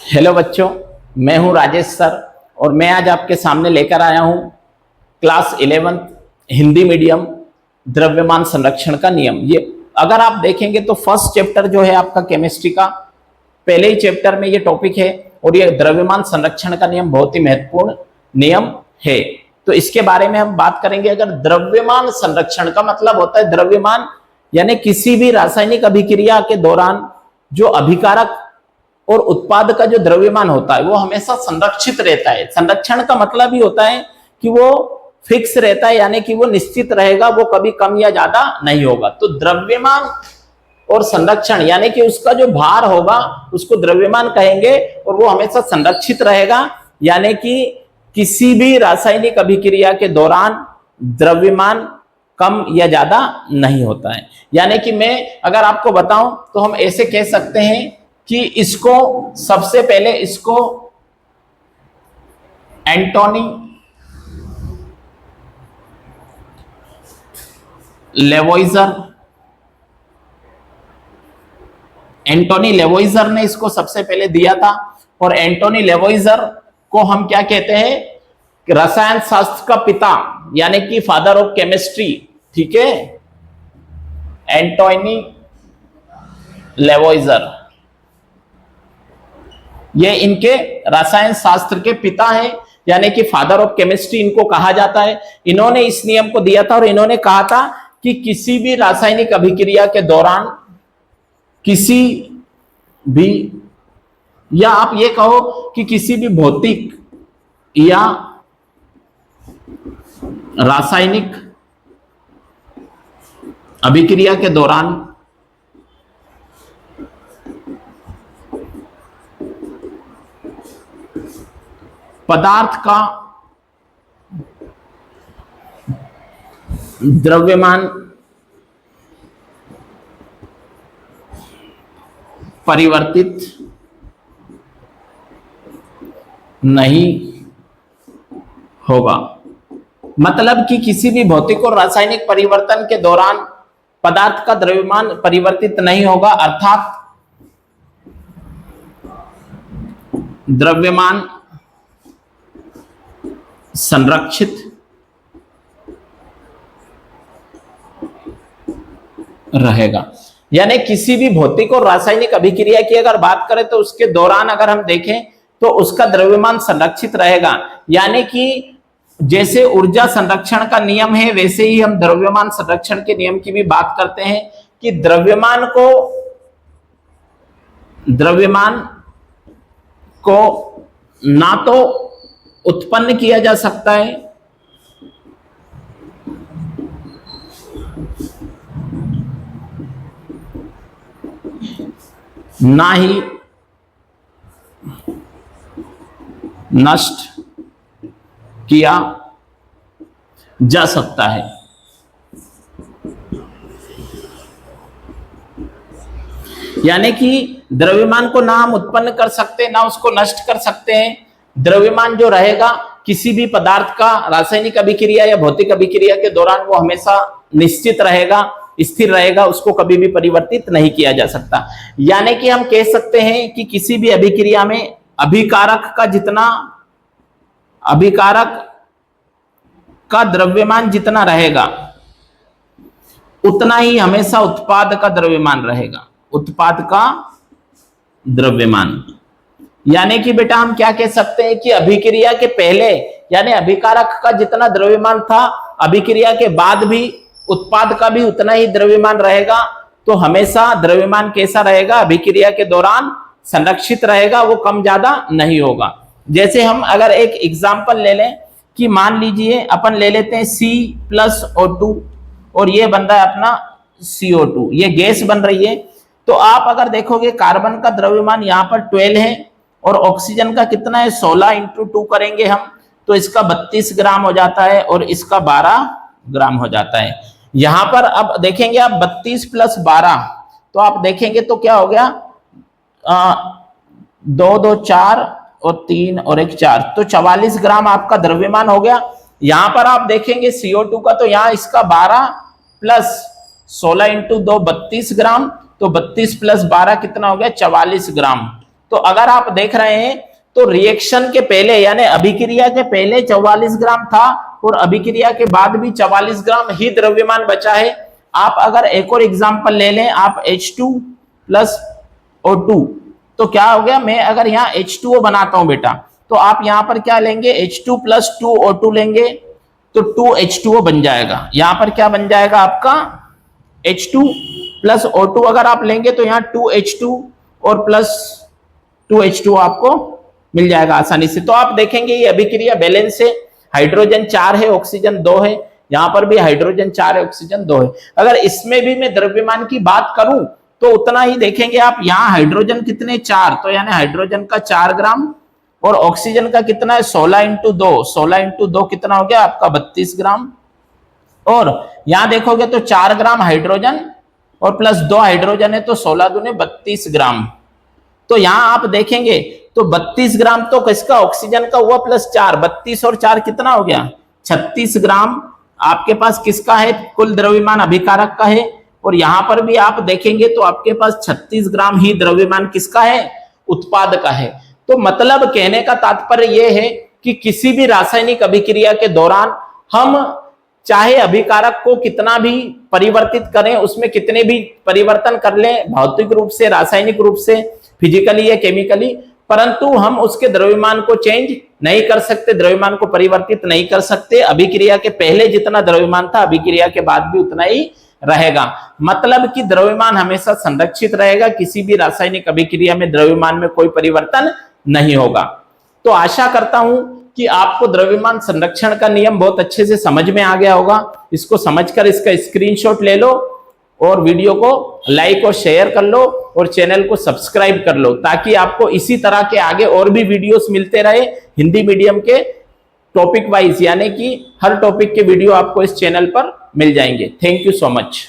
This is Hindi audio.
हेलो बच्चों, मैं हूं राजेश सर और मैं आज आपके सामने लेकर आया हूं क्लास 11 हिंदी मीडियम द्रव्यमान संरक्षण का नियम। ये अगर आप देखेंगे तो फर्स्ट चैप्टर जो है आपका केमिस्ट्री का, पहले ही चैप्टर में ये टॉपिक है और ये द्रव्यमान संरक्षण का नियम बहुत ही महत्वपूर्ण नियम है। तो इसके बारे में हम बात करेंगे। अगर द्रव्यमान संरक्षण का मतलब होता है द्रव्यमान यानी किसी भी रासायनिक अभिक्रिया के दौरान जो अभिकारक और उत्पाद का जो द्रव्यमान होता है वो हमेशा संरक्षित रहता है। संरक्षण का मतलब ही होता है कि वो फिक्स रहता है, यानी कि वो निश्चित रहेगा, वो कभी कम या ज्यादा नहीं होगा। तो द्रव्यमान और संरक्षण यानी कि उसका जो भार होगा उसको द्रव्यमान कहेंगे और वो हमेशा संरक्षित रहेगा, यानी कि किसी भी रासायनिक अभिक्रिया के दौरान द्रव्यमान कम या ज्यादा नहीं होता है। यानी कि मैं अगर आपको बताऊं तो हम ऐसे कह सकते हैं कि इसको सबसे पहले इसको एंटोनी लेवोइजर ने इसको सबसे पहले दिया था। और एंटोनी लेवोइजर को हम क्या कहते हैं? रसायन शास्त्र का पिता यानी कि फादर ऑफ केमिस्ट्री। ठीक है, एंटोनी लेवोइजर ये इनके रसायन शास्त्र के पिता हैं, यानी कि फादर ऑफ केमिस्ट्री इनको कहा जाता है। इन्होंने इस नियम को दिया था और इन्होंने कहा था कि किसी भी रासायनिक अभिक्रिया के दौरान किसी भी, या आप ये कहो कि किसी भी भौतिक या रासायनिक अभिक्रिया के दौरान पदार्थ का द्रव्यमान परिवर्तित नहीं होगा। मतलब कि किसी भी भौतिक और रासायनिक परिवर्तन के दौरान पदार्थ का द्रव्यमान परिवर्तित नहीं होगा, अर्थात द्रव्यमान संरक्षित रहेगा। यानी किसी भी भौतिक और रासायनिक अभिक्रिया की अगर बात करें तो उसके दौरान अगर हम देखें तो उसका द्रव्यमान संरक्षित रहेगा। यानी कि जैसे ऊर्जा संरक्षण का नियम है वैसे ही हम द्रव्यमान संरक्षण के नियम की भी बात करते हैं कि द्रव्यमान को ना तो उत्पन्न किया जा सकता है ना ही नष्ट किया जा सकता है। यानी कि द्रव्यमान को ना हम उत्पन्न कर सकते ना उसको नष्ट कर सकते हैं। द्रव्यमान जो रहेगा किसी भी पदार्थ का रासायनिक अभिक्रिया या भौतिक अभिक्रिया के दौरान वो हमेशा निश्चित रहेगा, स्थिर रहेगा, उसको कभी भी परिवर्तित नहीं किया जा सकता। यानी कि हम कह सकते हैं कि किसी भी अभिक्रिया में अभिकारक का द्रव्यमान जितना रहेगा उतना ही हमेशा उत्पाद का द्रव्यमान रहेगा, उत्पाद का द्रव्यमान। यानी कि बेटा हम क्या कह सकते हैं कि अभिक्रिया के पहले यानी अभिकारक का जितना द्रव्यमान था अभिक्रिया के बाद भी उत्पाद का भी उतना ही द्रव्यमान रहेगा। तो हमेशा द्रव्यमान कैसा रहेगा? अभिक्रिया के दौरान संरक्षित रहेगा, वो कम ज्यादा नहीं होगा। जैसे हम अगर एक एग्जांपल ले लें कि मान लीजिए अपन ले लेते हैं C+O2 और ये बन रहा है अपना CO2, ये गैस बन रही है। तो आप अगर देखोगे कार्बन का द्रव्यमान यहाँ पर 12 है और ऑक्सीजन का कितना है? 16 × 2 करेंगे हम तो इसका 32 ग्राम हो जाता है और इसका 12 ग्राम हो जाता है। यहां पर अब देखेंगे आप 32 + 12 तो आप देखेंगे तो क्या हो गया? 2 2 4 और 3 और 1 4, तो 44 ग्राम आपका द्रव्यमान हो गया। यहां पर आप देखेंगे CO2 का, तो यहां इसका 12 प्लस 16 × 2 32 ग्राम, तो 32 + 12 कितना हो गया? 44 ग्राम। तो अगर आप देख रहे हैं तो रिएक्शन के पहले यानी अभिक्रिया के पहले 44 ग्राम था और अभिक्रिया के बाद भी 44 ग्राम ही द्रव्यमान बचा है। आप अगर एक और एग्जांपल ले लें, आप H2 प्लस O2, तो क्या हो गया, मैं अगर यहाँ H2O बनाता हूं बेटा, तो आप यहां पर क्या लेंगे, H2 प्लस 2O2 लेंगे तो 2H2O बन जाएगा। यहां पर क्या बन जाएगा आपका, H2 प्लस O2 अगर आप लेंगे तो यहाँ 2H2 और प्लस 2H2O आपको मिल जाएगा आसानी से। तो आप देखेंगे ये अभिक्रिया बैलेंस है, हाइड्रोजन 4 है, ऑक्सीजन 2 है, यहां पर भी हाइड्रोजन 4 है, ऑक्सीजन 2 है। अगर इसमें भी मैं द्रव्यमान की बात करूं तो उतना ही देखेंगे आप, यहाँ हाइड्रोजन कितने 4, तो यानी हाइड्रोजन का 4 ग्राम और ऑक्सीजन का कितना है 16 इंटू 2, 16 इंटू 2 कितना हो गया आपका 32 ग्राम। और यहां देखोगे तो 4 ग्राम हाइड्रोजन और प्लस 2 हाइड्रोजन है तो 16 दूने 32 ग्राम। तो यहां आप देखेंगे तो 32 ग्राम तो किसका, ऑक्सीजन का हुआ, प्लस 4, 32 और 4 कितना हो गया 36 ग्राम आपके पास किसका है, कुल द्रव्यमान अभिकारक का है। और यहां पर भी आप देखेंगे तो आपके पास 36 ग्राम ही द्रव्यमान किसका है, उत्पाद का है। तो मतलब कहने का तात्पर्य यह है कि किसी भी रासायनिक अभिक्रिया के दौरान हम चाहे अभिकारक को कितना भी परिवर्तित करें, उसमें कितने भी परिवर्तन कर लें भौतिक रूप से, रासायनिक रूप से, फिजिकली या केमिकली, परंतु हम उसके द्रव्यमान को चेंज नहीं कर सकते, द्रव्यमान को परिवर्तित नहीं कर सकते। अभिक्रिया के पहले जितना द्रव्यमान था अभिक्रिया के बाद भी उतना ही रहेगा। मतलब कि द्रव्यमान हमेशा संरक्षित रहेगा, किसी भी रासायनिक अभिक्रिया में द्रव्यमान में कोई परिवर्तन नहीं होगा। तो आशा करता हूं कि आपको द्रव्यमान संरक्षण का नियम बहुत अच्छे से समझ में आ गया होगा। इसको समझकर इसका स्क्रीनशॉट ले लो और वीडियो को लाइक और शेयर कर लो और चैनल को सब्सक्राइब कर लो, ताकि आपको इसी तरह के आगे और भी वीडियोस मिलते रहे हिंदी मीडियम के टॉपिक वाइज, यानी कि हर टॉपिक के वीडियो आपको इस चैनल पर मिल जाएंगे। Thank you so much.